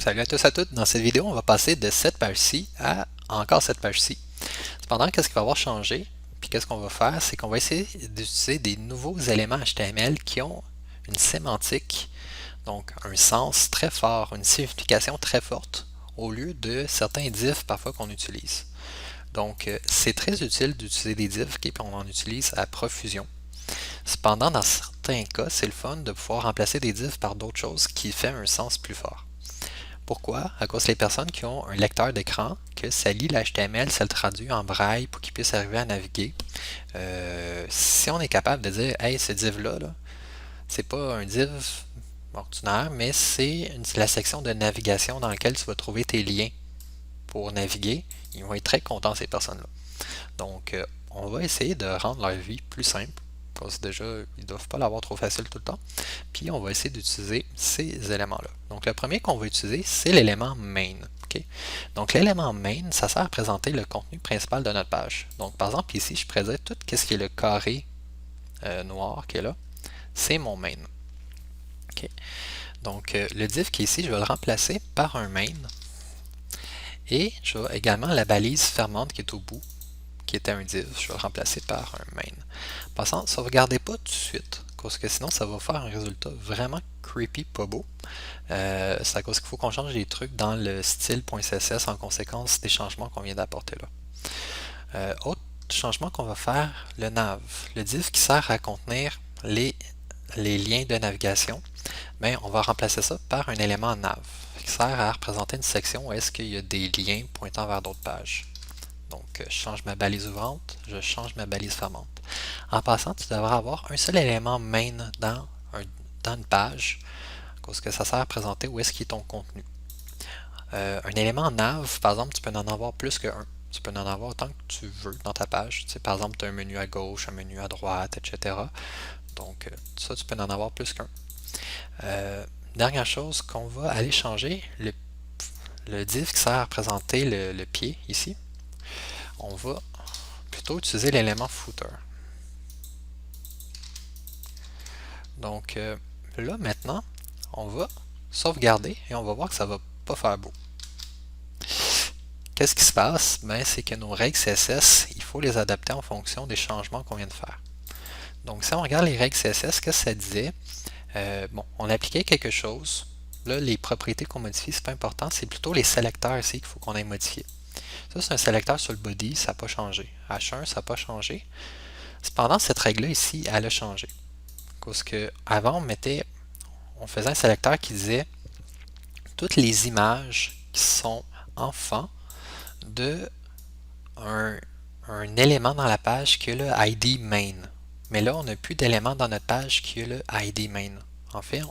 Salut à tous et à toutes. Dans cette vidéo, on va passer de cette page-ci à encore cette page-ci. Cependant, qu'est-ce qui va avoir changé? Puis qu'est-ce qu'on va faire? C'est qu'on va essayer d'utiliser des nouveaux éléments HTML qui ont une sémantique, donc un sens très fort, une signification très forte, au lieu de certains diffs parfois qu'on utilise. Donc, c'est très utile d'utiliser des diffs, et puis on en utilise à profusion. Cependant, dans certains cas, c'est le fun de pouvoir remplacer des diffs par d'autres choses qui fait un sens plus fort. Pourquoi? À cause des personnes qui ont un lecteur d'écran, que ça lit l'HTML, ça le traduit en braille pour qu'ils puissent arriver à naviguer. Si on est capable de dire, hey, ce div-là, -là, c'est pas un div ordinaire, mais c'est la section de navigation dans laquelle tu vas trouver tes liens pour naviguer, ils vont être très contents, ces personnes-là. Donc, on va essayer de rendre leur vie plus simple, parce que déjà, ils ne doivent pas l'avoir trop facile tout le temps. Puis, on va essayer d'utiliser ces éléments-là. Donc, le premier qu'on va utiliser, c'est l'élément main. Okay? Donc, l'élément main, ça sert à présenter le contenu principal de notre page. Donc, par exemple, ici, je pourrais dire tout ce qui est le carré noir qui est là, c'est mon main. Okay? Donc, le div qui est ici, je vais le remplacer par un main. Et je vais également la balise fermante qui est au bout, qui était un div, je vais le remplacer par un main. Passant, sauvegardez pas tout de suite, parce que sinon ça va faire un résultat vraiment creepy, pas beau. C'est à cause qu'il faut qu'on change des trucs dans le style.css en conséquence des changements qu'on vient d'apporter là. Autre changement qu'on va faire, le nav, le div qui sert à contenir les liens de navigation, mais on va remplacer ça par un élément nav qui sert à représenter une section où est-ce qu'il y a des liens pointant vers d'autres pages. Donc, je change ma balise ouvrante, je change ma balise fermante. En passant, tu devrais avoir un seul élément main dans une page, parce que ça sert à présenter où est-ce qu'il est ton contenu. Un élément nav, par exemple, tu peux en avoir plus qu'un. Tu peux en avoir autant que tu veux dans ta page. Tu sais, par exemple, tu as un menu à gauche, un menu à droite, etc. Donc, ça, tu peux en avoir plus qu'un. Dernière chose qu'on va aller changer, le div qui sert à représenter le pied ici, on va plutôt utiliser l'élément footer. Donc là maintenant, on va sauvegarder et on va voir que ça va pas faire beau. Qu'est-ce qui se passe? Ben, c'est que nos règles CSS, il faut les adapter en fonction des changements qu'on vient de faire. Donc si on regarde les règles CSS, qu'est-ce que ça disait? Bon, on appliquait quelque chose. Là, les propriétés qu'on modifie, c'est pas important, c'est plutôt les sélecteurs ici qu'il faut qu'on ait modifié. Ça, c'est un sélecteur sur le body, ça n'a pas changé. H1, ça n'a pas changé. Cependant, cette règle-là ici, elle a changé. Parce que avant, on faisait un sélecteur qui disait toutes les images qui sont enfants de un, un élément dans la page qui a le ID main. Mais là, on n'a plus d'élément dans notre page qui a le ID main. En fait,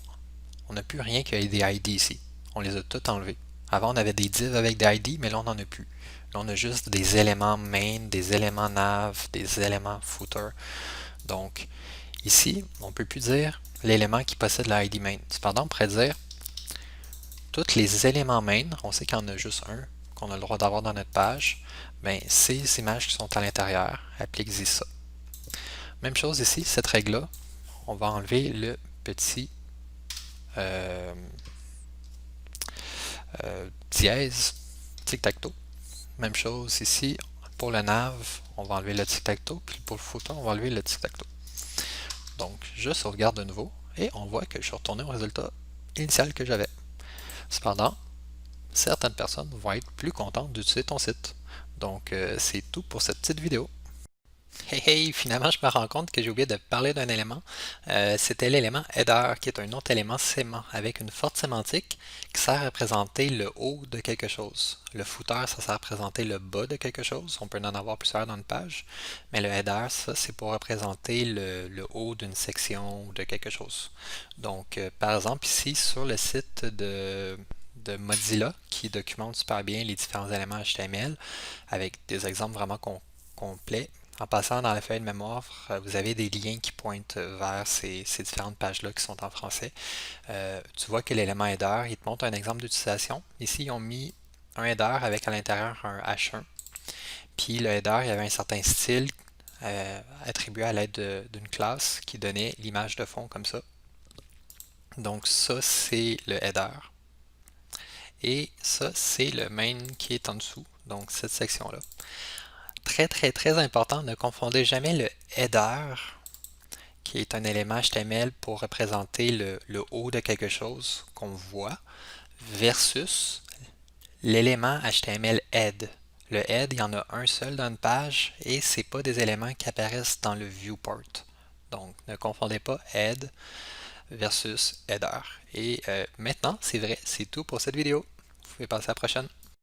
on n'a plus rien qui a des ID ici. On les a tous enlevés. Avant, on avait des divs avec des ID, mais là, on n'en a plus. Là, on a juste des éléments main, des éléments nav, des éléments footer. Donc, ici, on ne peut plus dire l'élément qui possède le ID main. Cependant, on pourrait dire tous les éléments main, on sait qu'il y en a juste un qu'on a le droit d'avoir dans notre page, ben, ces images qui sont à l'intérieur, appliquez-y ça. Même chose ici, cette règle-là, on va enlever le petit euh, dièse tic-tac-toe. Même chose ici, pour le nav, on va enlever le tic-tac-toe, puis pour le footer, on va enlever le tic-tac-toe. Donc, je sauvegarde de nouveau, et on voit que je suis retourné au résultat initial que j'avais. Cependant, certaines personnes vont être plus contentes d'utiliser ton site. Donc, c'est tout pour cette petite vidéo. Hey hey, finalement je me rends compte que j'ai oublié de parler d'un élément. C'était l'élément header qui est un autre élément sémant avec une forte sémantique qui sert à représenter le haut de quelque chose. Le footer, ça sert à représenter le bas de quelque chose. On peut en avoir plusieurs dans une page. Mais le header, ça c'est pour représenter le haut d'une section ou de quelque chose. Donc par exemple ici sur le site de Mozilla qui documente super bien les différents éléments HTML avec des exemples vraiment complets. En passant dans la feuille de mémoire, vous avez des liens qui pointent vers ces différentes pages-là qui sont en français. Tu vois que l'élément header, il te montre un exemple d'utilisation. Ici, ils ont mis un header avec à l'intérieur un H1. Puis le header, il y avait un certain style attribué à l'aide d'une classe qui donnait l'image de fond comme ça. Donc ça, c'est le header. Et ça, c'est le main qui est en dessous, donc cette section-là. Très important, ne confondez jamais le header, qui est un élément HTML pour représenter le haut de quelque chose qu'on voit, versus l'élément HTML head. Le head, il y en a un seul dans une page et ce n'est pas des éléments qui apparaissent dans le viewport. Donc, ne confondez pas head versus header. Et maintenant, c'est vrai, c'est tout pour cette vidéo. Vous pouvez passer à la prochaine.